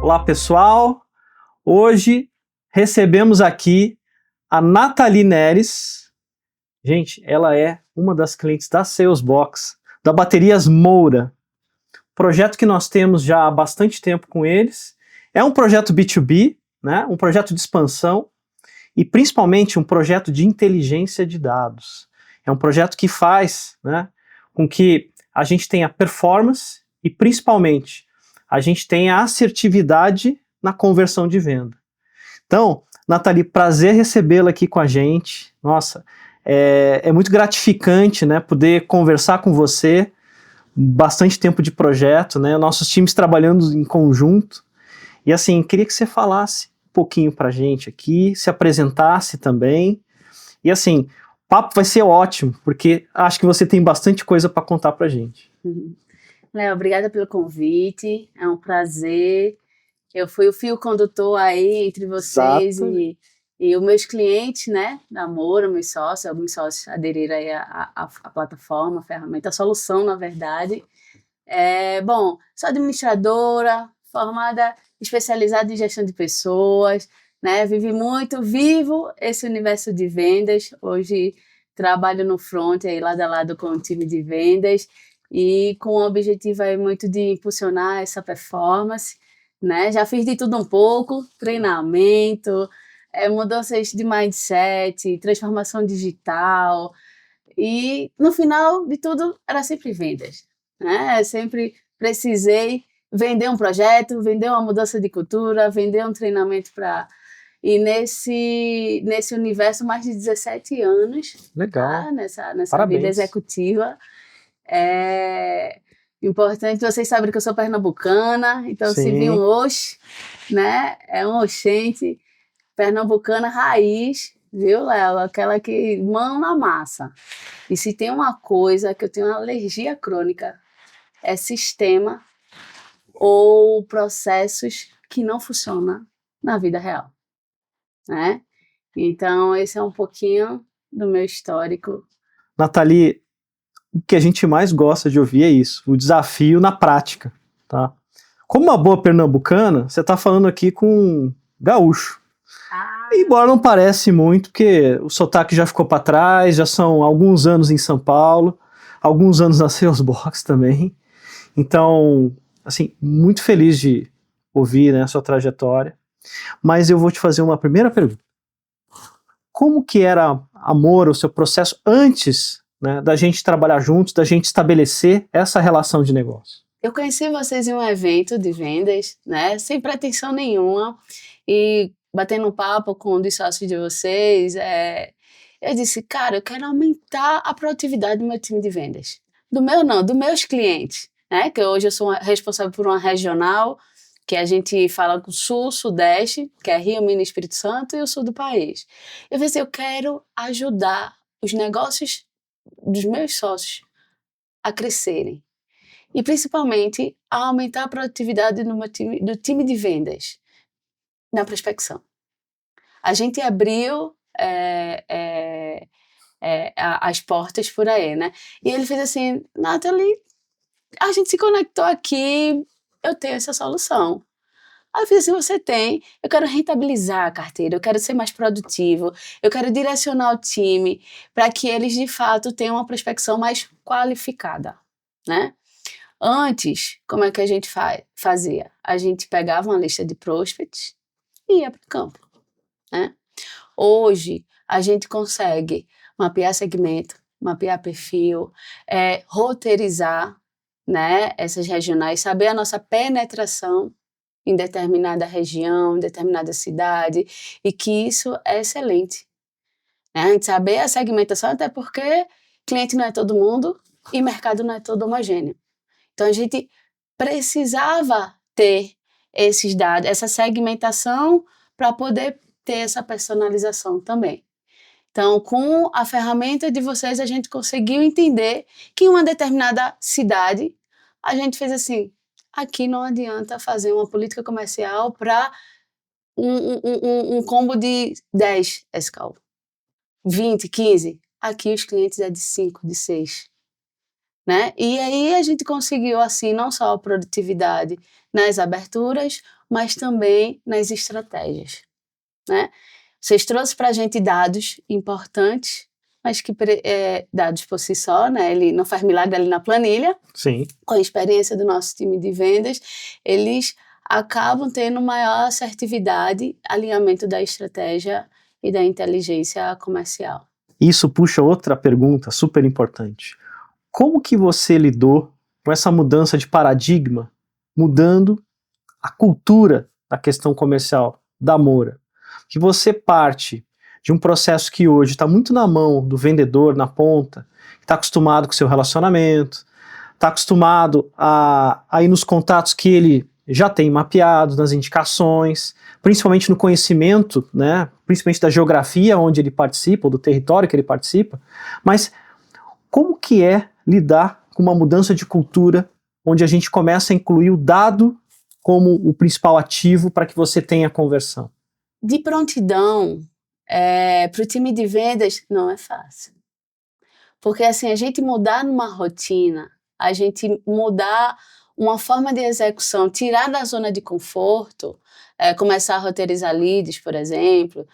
Olá, pessoal. Hoje recebemos aqui a Nathalie Neres. Gente, ela é uma das clientes da Salesbox, da Baterias Moura. Projeto que nós temos já há bastante tempo com eles. É um projeto B2B, né? Um projeto de expansão e principalmente um projeto de inteligência de dados. É um projeto que faz, né, com que a gente tenha performance e principalmente a gente tenha assertividade na conversão de venda. Então, Nathalie, prazer recebê-la aqui com a gente. Nossa, é muito gratificante, né, poder conversar com você. Bastante tempo de projeto, né, nossos times trabalhando em conjunto. E assim, queria que você falasse um pouquinho pra gente aqui, se apresentasse também. E assim, o papo vai ser ótimo, porque acho que você tem bastante coisa para contar pra gente. Léo, obrigada pelo convite, é um prazer. Eu fui o fio condutor aí entre vocês e os meus clientes, né, da Moura, meus sócios, alguns sócios aderiram aí à plataforma, a ferramenta, a solução, na verdade. Bom, sou administradora, formada, especializada em gestão de pessoas, né, vivo esse universo de vendas, hoje trabalho no front, aí lado a lado com o time de vendas, e com o objetivo aí muito de impulsionar essa performance, né? Já fiz de tudo um pouco, treinamento, mudanças de mindset, transformação digital, e no final de tudo era sempre vendas, né? Eu sempre precisei vender um projeto, vender uma mudança de cultura, vender um treinamento para... E nesse universo, mais de 17 anos. Legal. Tá? Nessa Parabéns. vida executiva. É importante, vocês sabem que eu sou pernambucana, então Sim. se vir um oxe, né? É um oxente, pernambucana raiz, viu, Léo? Aquela que mão na massa. E se tem uma coisa que eu tenho uma alergia crônica, é sistema ou processos que não funcionam na vida real, né? Então, esse é um pouquinho do meu histórico. Nathalie, o que a gente mais gosta de ouvir é isso, o desafio na prática, tá? Como uma boa pernambucana, você está falando aqui com um gaúcho. Embora não parece muito, porque o sotaque já ficou para trás, já são alguns anos em São Paulo, alguns anos na Salesbox também. Então, assim, muito feliz de ouvir, né, a sua trajetória. Mas eu vou te fazer uma primeira pergunta. Como que era, amor, o seu processo antes, né, da gente trabalhar juntos, da gente estabelecer essa relação de negócio? Eu conheci vocês em um evento de vendas, né, sem pretensão nenhuma, e batendo um papo com um dos sócios de vocês, eu disse, cara, eu quero aumentar a produtividade do meu time de vendas. Do meu não, dos meus clientes, né, que hoje eu sou responsável por uma regional, que a gente fala com o Sul, Sudeste, que é Rio, Minas, Espírito Santo, e o Sul do país. Eu pensei, eu quero ajudar os negócios dos meus sócios a crescerem. E principalmente a aumentar a produtividade do time de vendas na prospecção. A gente abriu as portas por aí, né? E ele fez assim, Nathalie, a gente se conectou aqui, eu tenho essa solução. Aí eu fiz assim, você tem, eu quero rentabilizar a carteira, eu quero ser mais produtivo, eu quero direcionar o time para que eles de fato tenham uma prospecção mais qualificada, né? Antes, como é que a gente fazia? A gente pegava uma lista de prospects e ia para o campo, né? Hoje, a gente consegue mapear segmento, mapear perfil, roteirizar, né, essas regionais, saber a nossa penetração em determinada região, em determinada cidade, e que isso é excelente, né? A gente saber a segmentação, até porque cliente não é todo mundo e mercado não é todo homogêneo. Então, a gente precisava ter esses dados, essa segmentação, para poder ter essa personalização também. Então, com a ferramenta de vocês, a gente conseguiu entender que em uma determinada cidade, a gente fez assim, aqui não adianta fazer uma política comercial para um combo de 10 SKU, 20, 15. Aqui os clientes é de 5, de 6. Né? E aí a gente conseguiu, assim, não só a produtividade nas aberturas, mas também nas estratégias, né? Vocês trouxeram para a gente dados importantes, mas que dados por si só, né? Ele não faz milagre ali na planilha. Sim. Com a experiência do nosso time de vendas, eles acabam tendo maior assertividade, alinhamento da estratégia e da inteligência comercial. Isso puxa outra pergunta super importante. Como que você lidou com essa mudança de paradigma, mudando a cultura da questão comercial da Moura? Que você parte de um processo que hoje está muito na mão do vendedor, na ponta, que está acostumado com o seu relacionamento, está acostumado a ir nos contatos que ele já tem mapeados, nas indicações, principalmente no conhecimento, né, principalmente da geografia onde ele participa, ou do território que ele participa, mas como que é lidar com uma mudança de cultura onde a gente começa a incluir o dado como o principal ativo para que você tenha conversão? De prontidão, para o time de vendas, não é fácil. Porque assim, a gente mudar numa rotina, a gente mudar uma forma de execução, tirar da zona de conforto, começar a roteirizar leads, por exemplo,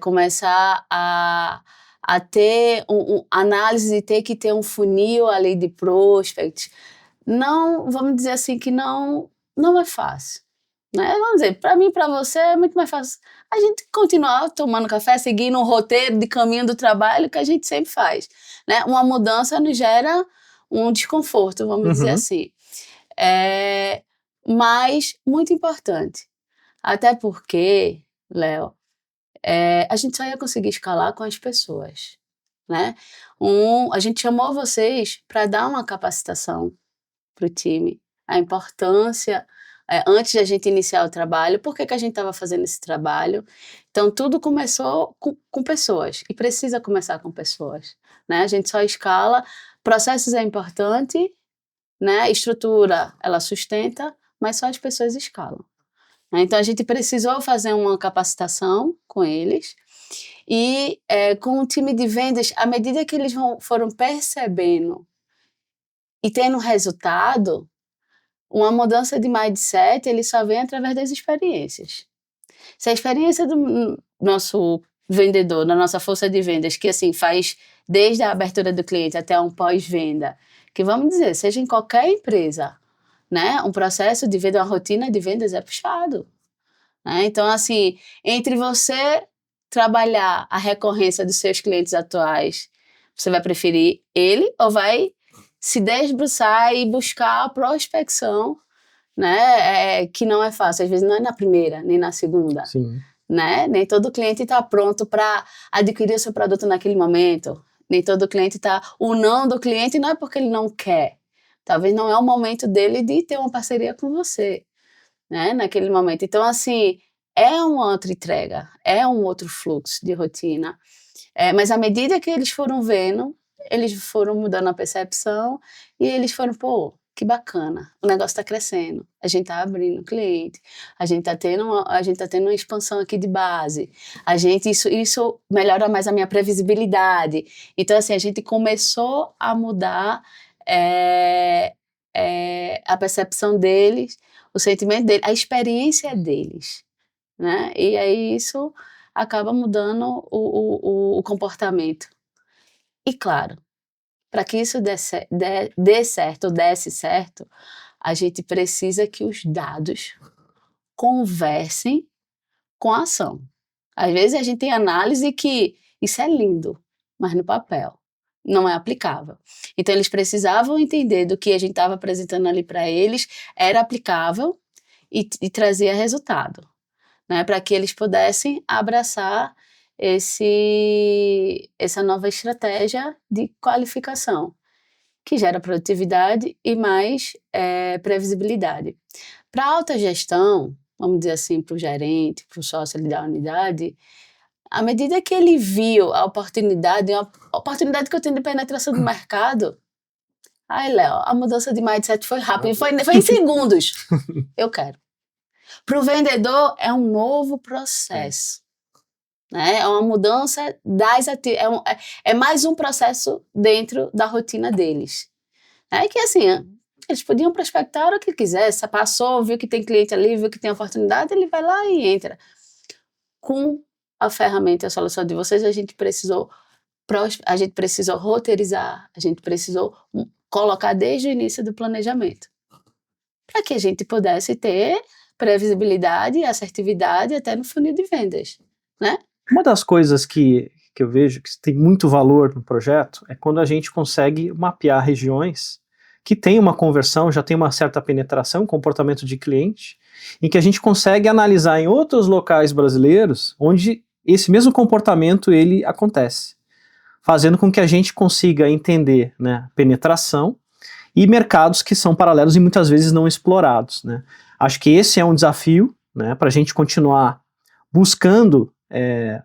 começar a ter análise e ter que ter um funil ali de prospects, não, vamos dizer assim, que não é fácil. Né? Vamos dizer, para mim e para você é muito mais fácil a gente continuar tomando café, seguindo um roteiro de caminho do trabalho que a gente sempre faz. Né? Uma mudança nos gera um desconforto, vamos dizer assim. Mas muito importante. Até porque, Léo, a gente só ia conseguir escalar com as pessoas. Né? A gente chamou vocês para dar uma capacitação para o time, a importância, antes de a gente iniciar o trabalho, por que a gente estava fazendo esse trabalho. Então, tudo começou com pessoas, e precisa começar com pessoas. Né? A gente só escala, processos é importante, né? Estrutura, ela sustenta, mas só as pessoas escalam. Né? Então, a gente precisou fazer uma capacitação com eles, e com o time de vendas, à medida que eles foram percebendo e tendo resultado, uma mudança de mindset, ele só vem através das experiências. Se a experiência do nosso vendedor, da nossa força de vendas, que assim faz desde a abertura do cliente até um pós-venda, que vamos dizer, seja em qualquer empresa, né, um processo de venda, uma rotina de vendas é puxado. Né? Então, assim, entre você trabalhar a recorrência dos seus clientes atuais, você vai preferir ele ou vai se debruçar e buscar a prospecção, né, que não é fácil, às vezes não é na primeira, nem na segunda. Sim. Né? Nem todo cliente está pronto para adquirir o seu produto naquele momento, nem todo cliente está... O não do cliente não é porque ele não quer, talvez não é o momento dele de ter uma parceria com você, né, naquele momento. Então, assim, é uma outra entrega, é um outro fluxo de rotina. Mas à medida que eles foram vendo, eles foram mudando a percepção e eles foram, pô, que bacana, o negócio está crescendo, a gente está abrindo cliente, a gente está tendo uma expansão aqui de base, isso melhora mais a minha previsibilidade. Então, assim, a gente começou a mudar a percepção deles, o sentimento deles, a experiência deles. Né? E aí isso acaba mudando o comportamento. E claro, para que isso dê certo ou desse certo, a gente precisa que os dados conversem com a ação. Às vezes a gente tem análise que isso é lindo, mas no papel não é aplicável. Então eles precisavam entender do que a gente estava apresentando ali para eles era aplicável e trazia resultado. Né, para que eles pudessem abraçar essa nova estratégia de qualificação, que gera produtividade e mais previsibilidade. Para a alta gestão, vamos dizer assim, para o gerente, para o sócio da unidade, à medida que ele viu a oportunidade que eu tenho de penetração do mercado, ai, Léo, a mudança de mindset foi rápida, foi em segundos. Eu quero. Para o vendedor, é um novo processo. Né? É uma mudança é mais um processo dentro da rotina deles. Que assim, Eles podiam prospectar a hora que quisesse, passou, viu que tem cliente ali, viu que tem oportunidade, ele vai lá e entra. Com a ferramenta e a solução de vocês, a gente precisou roteirizar, a gente precisou colocar desde o início do planejamento, para que a gente pudesse ter previsibilidade e assertividade até no funil de vendas, né? Uma das coisas que eu vejo que tem muito valor no projeto é quando a gente consegue mapear regiões que tem uma conversão, já tem uma certa penetração, comportamento de cliente, em que a gente consegue analisar em outros locais brasileiros onde esse mesmo comportamento ele acontece, fazendo com que a gente consiga entender, né, penetração e mercados que são paralelos e muitas vezes não explorados, né. Acho que esse é um desafio, né, para a gente continuar buscando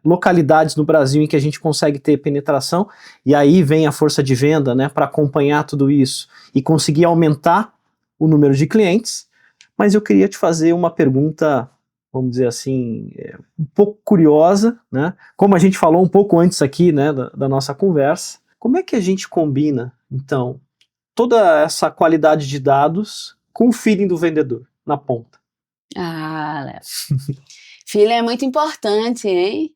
localidades no Brasil em que a gente consegue ter penetração, e aí vem a força de venda, né, para acompanhar tudo isso e conseguir aumentar o número de clientes. Mas eu queria te fazer uma pergunta, vamos dizer assim, um pouco curiosa, né? Como a gente falou um pouco antes aqui, né, da nossa conversa, como é que a gente combina, então, toda essa qualidade de dados com o feeling do vendedor na ponta? Léo. Filho é muito importante, hein?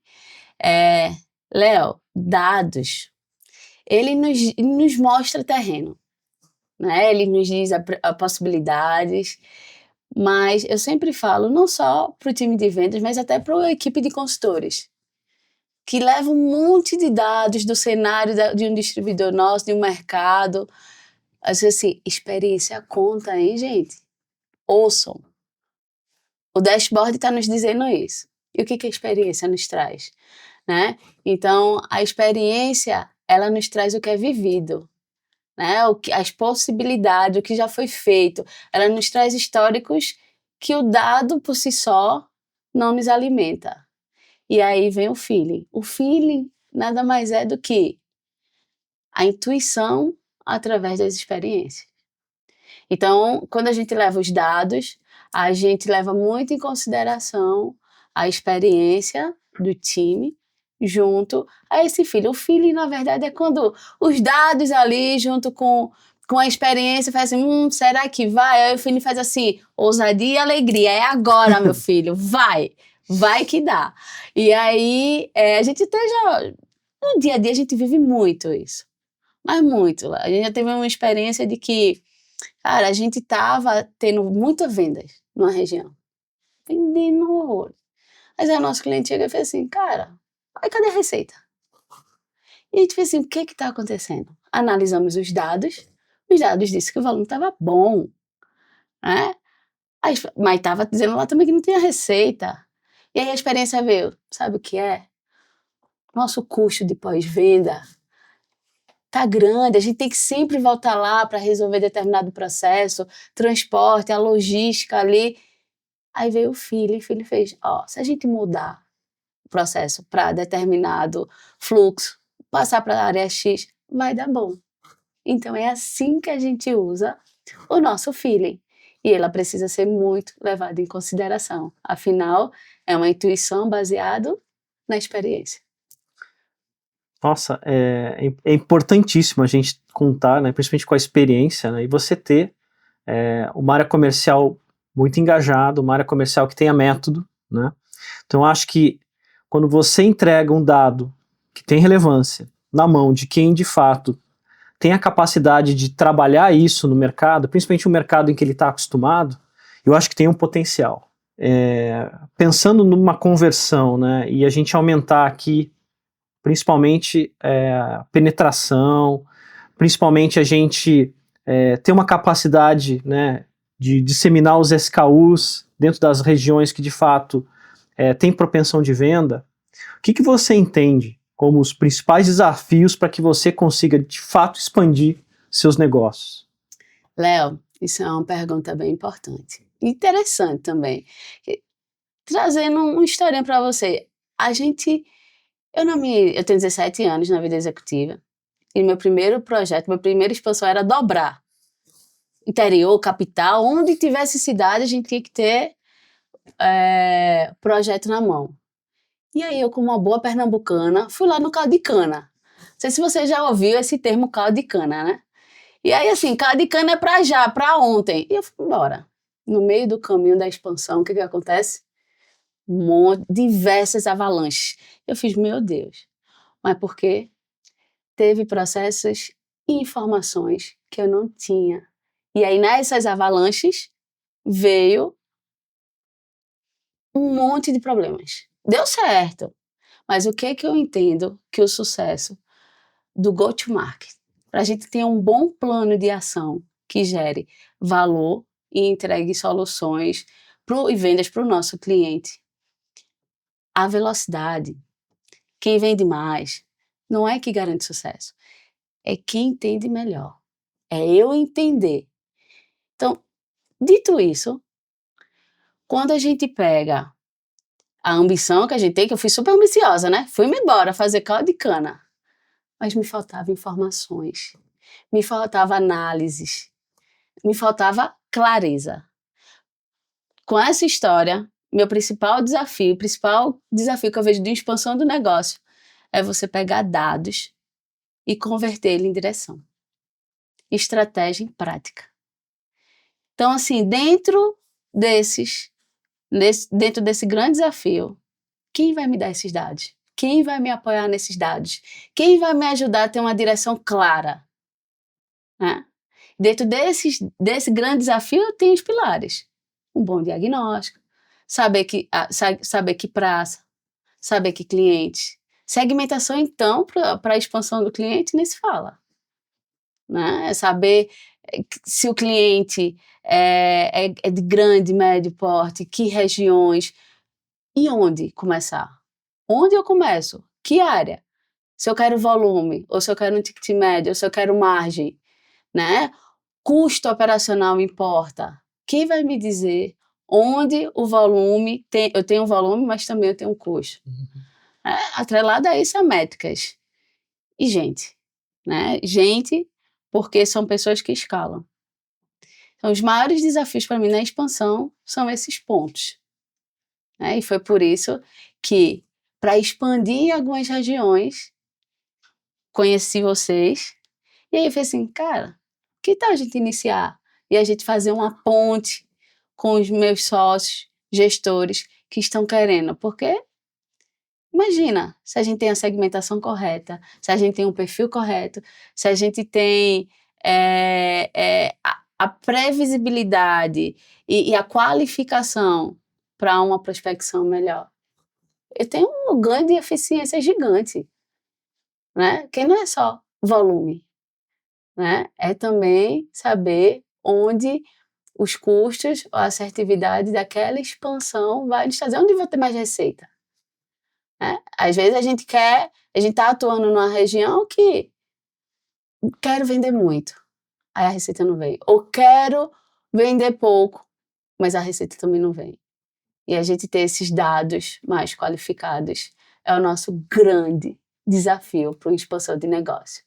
Léo, dados, ele nos mostra terreno, né? Ele nos diz a possibilidades, mas eu sempre falo, não só para o time de vendas, mas até para a equipe de consultores, que leva um monte de dados do cenário de um distribuidor nosso, de um mercado. Assim, experiência conta, hein, gente? Ouçam. O dashboard está nos dizendo isso. E o que a experiência nos traz? Né? Então, a experiência, ela nos traz o que é vivido, né? As possibilidades, o que já foi feito. Ela nos traz históricos que o dado, por si só, não nos alimenta. E aí vem o feeling. O feeling nada mais é do que a intuição através das experiências. Então, quando a gente leva os dados, a gente leva muito em consideração a experiência do time junto a esse feeling. O feeling, na verdade, é quando os dados ali, junto com a experiência, faz assim, será que vai? Aí o feeling faz assim, ousadia e alegria, é agora, meu filho, vai que dá. E aí, a gente até já, no dia a dia, a gente vive muito isso, mas muito. A gente já teve uma experiência de que, cara, a gente tava tendo muitas vendas numa região, vendendo horror. Mas aí o nosso cliente chega e fez assim, cara, cadê a receita? E a gente fez assim, o que está acontecendo? Analisamos os dados disseram que o volume estava bom, né? Mas estava dizendo lá também que não tinha receita. E aí a experiência veio, sabe o que é? Nosso custo de pós-venda tá grande, a gente tem que sempre voltar lá para resolver determinado processo, transporte, a logística ali. Aí veio o filho fez, se a gente mudar o processo para determinado fluxo, passar para a área X, vai dar bom. Então é assim que a gente usa o nosso feeling. E ela precisa ser muito levada em consideração. Afinal, é uma intuição baseada na experiência. Nossa, é importantíssimo a gente contar, né, principalmente com a experiência, né, e você ter uma área comercial muito engajada, uma área comercial que tenha método, né? Então, eu acho que quando você entrega um dado que tem relevância na mão de quem, de fato, tem a capacidade de trabalhar isso no mercado, principalmente o mercado em que ele está acostumado, eu acho que tem um potencial. Pensando numa conversão, né, e a gente aumentar aqui principalmente penetração, principalmente a gente ter uma capacidade, né, de disseminar os SKUs dentro das regiões que de fato tem propensão de venda. O que você entende como os principais desafios para que você consiga de fato expandir seus negócios? Léo, isso é uma pergunta bem importante. Interessante também. Trazendo uma historinha para você. Eu tenho 17 anos na vida executiva e meu primeiro projeto, minha primeira expansão era dobrar. Interior, capital, onde tivesse cidade, a gente tinha que ter projeto na mão. E aí eu, como uma boa pernambucana, fui lá no caldo de cana. Não sei se você já ouviu esse termo caldo de cana, né? E aí, assim, caldo de cana é pra já, pra ontem. E eu fui embora. No meio do caminho da expansão, o que acontece? Diversas avalanches. Eu fiz, meu Deus. Mas por quê? Teve processos e informações que eu não tinha. E aí, nessas avalanches, veio um monte de problemas. Deu certo. Mas o que eu entendo que o sucesso do go-to-market, para a gente ter um bom plano de ação que gere valor e entregue soluções e vendas para o nosso cliente, a velocidade, quem vende mais, não é que garante sucesso, é quem entende melhor, é eu entender. Então, dito isso, quando a gente pega a ambição que a gente tem, que eu fui super ambiciosa, né? Fui-me embora fazer caldo de cana, mas me faltavam informações, me faltava análises, me faltava clareza. Com essa história, meu principal desafio que eu vejo de expansão do negócio é você pegar dados e converter ele em direção. Estratégia em prática. Então, assim, dentro desse grande desafio, quem vai me dar esses dados? Quem vai me apoiar nesses dados? Quem vai me ajudar a ter uma direção clara? Né? Dentro desse grande desafio, eu tenho os pilares. Um bom diagnóstico, saber que praça, saber que cliente. Segmentação, então, para a expansão do cliente, nem se fala. Né? É saber se o cliente é de grande, médio porte, que regiões e onde começar. Onde eu começo? Que área? Se eu quero volume, ou se eu quero um ticket médio, ou se eu quero margem, né? Custo operacional importa. Quem vai me dizer onde o volume eu tenho volume, mas também eu tenho um custo? Atrelado a isso é métricas. E gente, né? Gente, porque são pessoas que escalam. Então, os maiores desafios para mim na expansão são esses pontos. Né? E foi por isso que, para expandir em algumas regiões, conheci vocês, e aí eu falei assim, cara, que tal a gente iniciar e a gente fazer uma ponte com os meus sócios, gestores que estão querendo? Porque imagina, se a gente tem a segmentação correta, se a gente tem um perfil correto, se a gente tem a previsibilidade e a qualificação para uma prospecção melhor. Eu tenho um ganho de eficiência gigante, né? Que não é só volume, né? É também saber onde os custos, a assertividade daquela expansão vai nos trazer, onde vou ter mais receita. Né? Às vezes a gente está atuando numa região que quero vender muito, aí a receita não vem. Ou quero vender pouco, mas a receita também não vem. E a gente ter esses dados mais qualificados é o nosso grande desafio para uma expansão de negócio.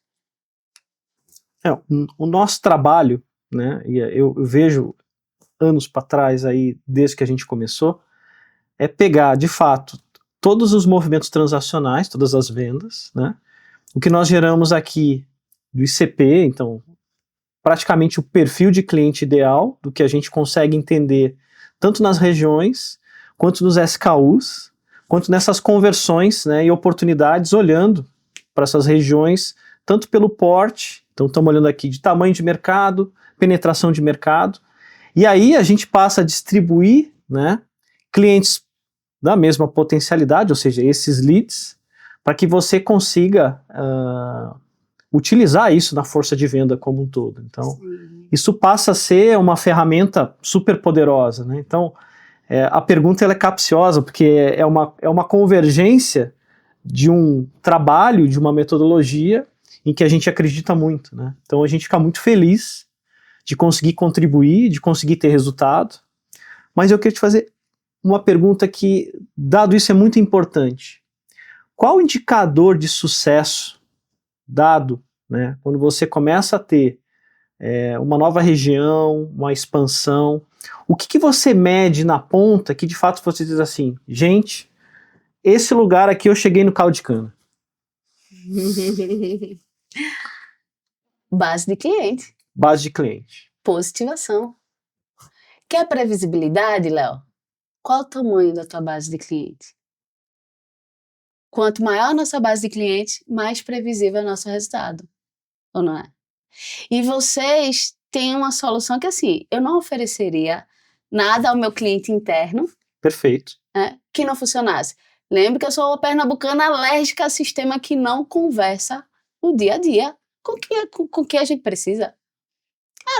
O nosso trabalho, né, e eu vejo anos para trás, aí, desde que a gente começou, é pegar, de fato, todos os movimentos transacionais, todas as vendas, né, o que nós geramos aqui do ICP, então, praticamente o perfil de cliente ideal, do que a gente consegue entender tanto nas regiões, quanto nos SKUs, quanto nessas conversões, né, e oportunidades, olhando para essas regiões, tanto pelo porte, então estamos olhando aqui de tamanho de mercado, penetração de mercado, e aí a gente passa a distribuir, né, clientes da mesma potencialidade, ou seja, esses leads, para que você consiga utilizar isso na força de venda como um todo. Então, sim, isso passa a ser uma ferramenta super poderosa, né? Então, a pergunta ela é capciosa, porque é uma convergência de um trabalho, de uma metodologia em que a gente acredita muito, né? Então, a gente fica muito feliz de conseguir contribuir, de conseguir ter resultado, mas eu queria te fazer uma pergunta que, dado isso, é muito importante. Qual o indicador de sucesso dado, né, quando você começa a ter uma nova região, uma expansão? O que você mede na ponta que de fato você diz assim, gente, esse lugar aqui eu cheguei no caldo de cana? Base de cliente. Base de cliente. Positivação. Quer previsibilidade, Léo? Qual o tamanho da tua base de cliente? Quanto maior a nossa base de cliente, mais previsível é o nosso resultado. Ou não é? E vocês têm uma solução que, assim, eu não ofereceria nada ao meu cliente interno, Perfeito. que não funcionasse. Lembre que eu sou pernambucana alérgica a sistema que não conversa no dia a dia com que a gente precisa.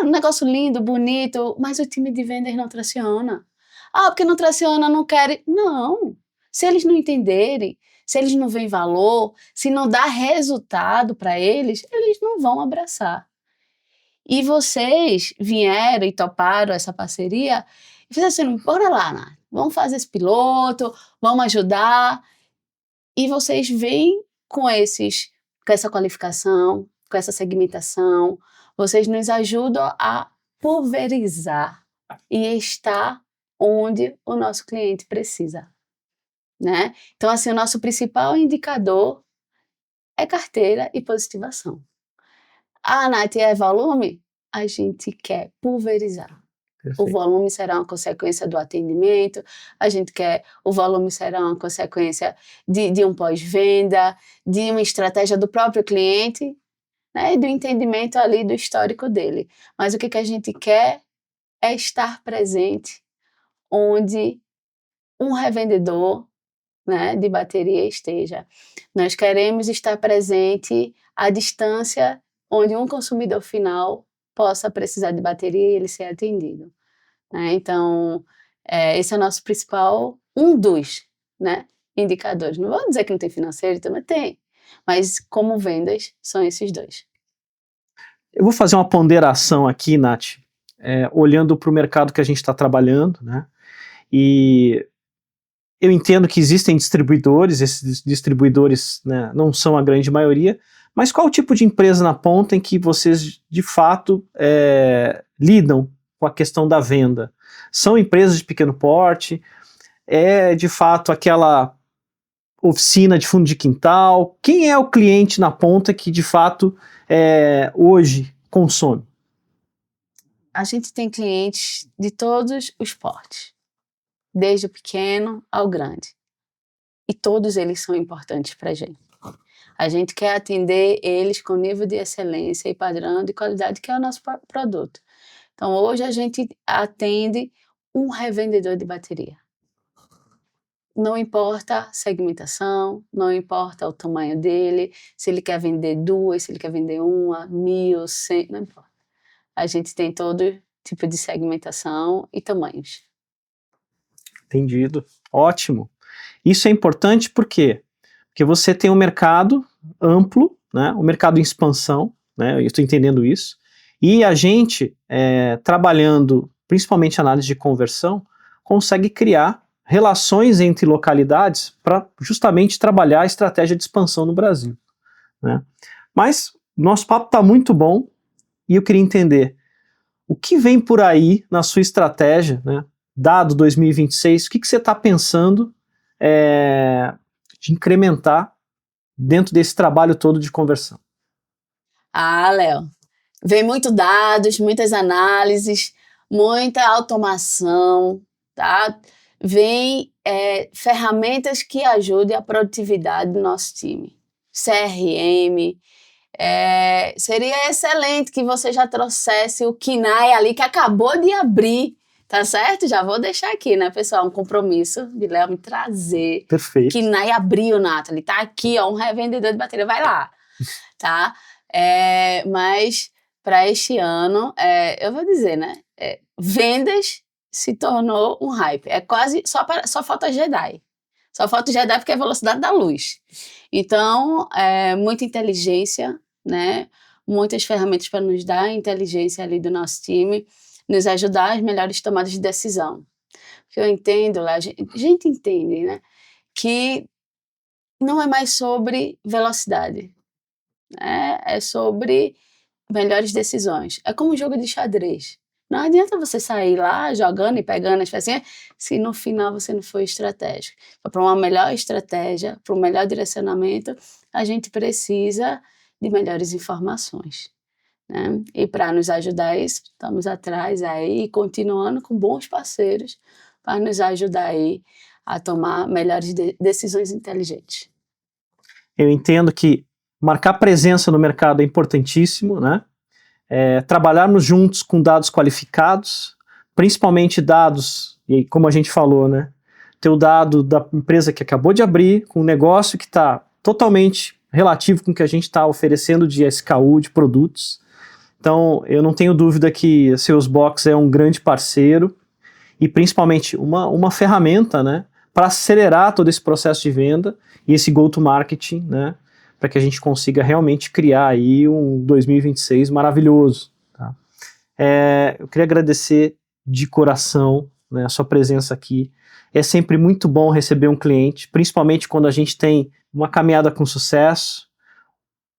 Um negócio lindo, bonito, mas o time de vendas não traciona. Porque não traciona, não querem. Não. Se eles não entenderem, se eles não veem valor, se não dá resultado para eles não vão abraçar. E vocês vieram e toparam essa parceria e fizeram assim, bora lá, Nath, vamos fazer esse piloto, vamos ajudar. E vocês vêm com essa qualificação, com essa segmentação, vocês nos ajudam a pulverizar e estar onde o nosso cliente precisa, né? Então, assim, o nosso principal indicador é carteira e positivação. Nath, é volume? A gente quer pulverizar. Perfeito. O volume será uma consequência do atendimento, o volume será uma consequência de um pós-venda, de uma estratégia do próprio cliente, né, e do entendimento ali do histórico dele. Mas o que a gente quer é estar presente onde um revendedor, né, de bateria esteja. Nós queremos estar presente à distância onde um consumidor final possa precisar de bateria e ele ser atendido. Então, esse é o nosso principal, um dos, né, indicadores. Não vou dizer que não tem financeiro, também tem, mas como vendas, são esses dois. Eu vou fazer uma ponderação aqui, Nath, olhando para o mercado que a gente está trabalhando, né, e eu entendo que existem distribuidores, esses distribuidores, né, não são a grande maioria, mas qual o tipo de empresa na ponta em que vocês, de fato, lidam com a questão da venda? São empresas de pequeno porte? É, de fato, aquela oficina de fundo de quintal? Quem é o cliente na ponta que, de fato, hoje consome? A gente tem clientes de todos os portes, desde o pequeno ao grande. E todos eles são importantes para a gente. A gente quer atender eles com nível de excelência e padrão de qualidade que é o nosso produto. Então, hoje a gente atende um revendedor de bateria. Não importa a segmentação, não importa o tamanho dele, se ele quer vender 2, se ele quer vender 1, 1.000, 100, não importa. A gente tem todo tipo de segmentação e tamanhos. Entendido. Ótimo. Isso é importante por quê? Porque você tem um mercado amplo, né, um mercado em expansão, né, eu estou entendendo isso, e a gente, trabalhando principalmente análise de conversão, consegue criar relações entre localidades para justamente trabalhar a estratégia de expansão no Brasil, né. Mas nosso papo está muito bom e eu queria entender o que vem por aí na sua estratégia, né, dado 2026, o que você está pensando de incrementar dentro desse trabalho todo de conversão? Léo, vem muitos dados, muitas análises, muita automação, tá? Vem ferramentas que ajudem a produtividade do nosso time. CRM, seria excelente que você já trouxesse o KINAI ali, que acabou de abrir, tá certo? Já vou deixar aqui, né, pessoal, um compromisso de Léo me trazer. Perfeito. KINAI abriu, Nathalie, tá aqui, ó, um revendedor de bateria, vai lá, tá? Mas para este ano, eu vou dizer, né, vendas se tornou um hype. Quase, só falta Jedi. Só falta Jedi porque é a velocidade da luz. Então, muita inteligência, né? Muitas ferramentas para nos dar a inteligência ali do nosso time, nos ajudar às melhores tomadas de decisão. Porque eu entendo, a gente entende, né? Que não é mais sobre velocidade, né? É sobre melhores decisões. É como um jogo de xadrez. Não adianta você sair lá jogando e pegando as pecinhas se no final você não for estratégico. Para uma melhor estratégia, para um melhor direcionamento, a gente precisa de melhores informações, né? E para nos ajudar isso, estamos atrás aí, continuando com bons parceiros para nos ajudar aí a tomar melhores decisões inteligentes. Eu entendo que marcar presença no mercado é importantíssimo, né? Trabalharmos juntos com dados qualificados, principalmente dados, e como a gente falou, né? Ter o dado da empresa que acabou de abrir, com um negócio que está totalmente relativo com o que a gente está oferecendo de SKU, de produtos. Então, eu não tenho dúvida que a Salesbox é um grande parceiro e principalmente uma ferramenta, né? Para acelerar todo esse processo de venda e esse go-to-marketing, né? Para que a gente consiga realmente criar aí um 2026 maravilhoso. Tá? Eu queria agradecer de coração, né, a sua presença aqui. É sempre muito bom receber um cliente, principalmente quando a gente tem uma caminhada com sucesso,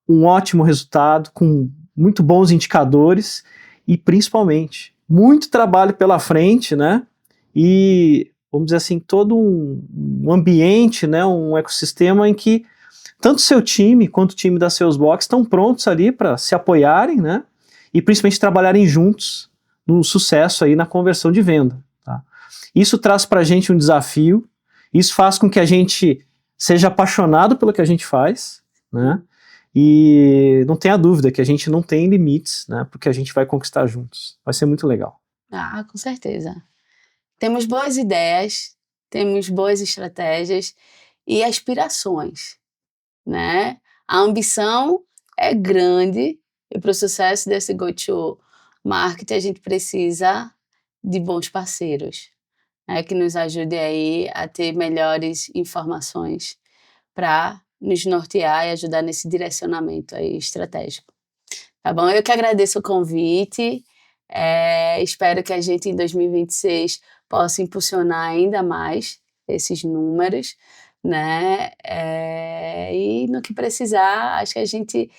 um ótimo resultado, com muito bons indicadores e principalmente muito trabalho pela frente, né? E, vamos dizer assim, todo um ambiente, né, um ecossistema em que tanto o seu time quanto o time da Salesbox estão prontos ali para se apoiarem, né? E principalmente trabalharem juntos no sucesso aí na conversão de venda. Tá? Isso traz para a gente um desafio, isso faz com que a gente seja apaixonado pelo que a gente faz, né? E não tenha dúvida que a gente não tem limites, né? Porque a gente vai conquistar juntos. Vai ser muito legal. Ah, com certeza. Temos boas ideias, temos boas estratégias e aspirações, né? A ambição é grande e para o sucesso desse go-to-market a gente precisa de bons parceiros, né? Que nos ajudem aí a ter melhores informações para nos nortear e ajudar nesse direcionamento aí estratégico. Tá bom? Eu que agradeço o convite, espero que a gente em 2026 possa impulsionar ainda mais esses números, né? E no que precisar, acho que a gente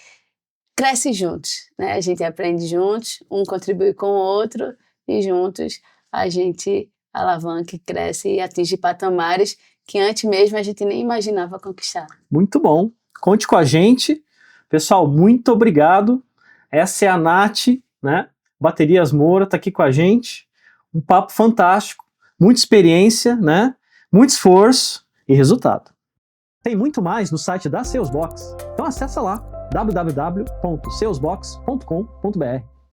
cresce juntos, né? A gente aprende juntos, um contribui com o outro e juntos a gente alavanca, cresce e atinge patamares que antes mesmo a gente nem imaginava conquistar. Muito bom. Conte com a gente. Pessoal, muito obrigado. Essa é a Nath, né? Baterias Moura está aqui com a gente. Um papo fantástico, muita experiência, né? Muito esforço e resultado. Tem muito mais no site da Salesbox. Então acessa lá www.salesbox.com.br.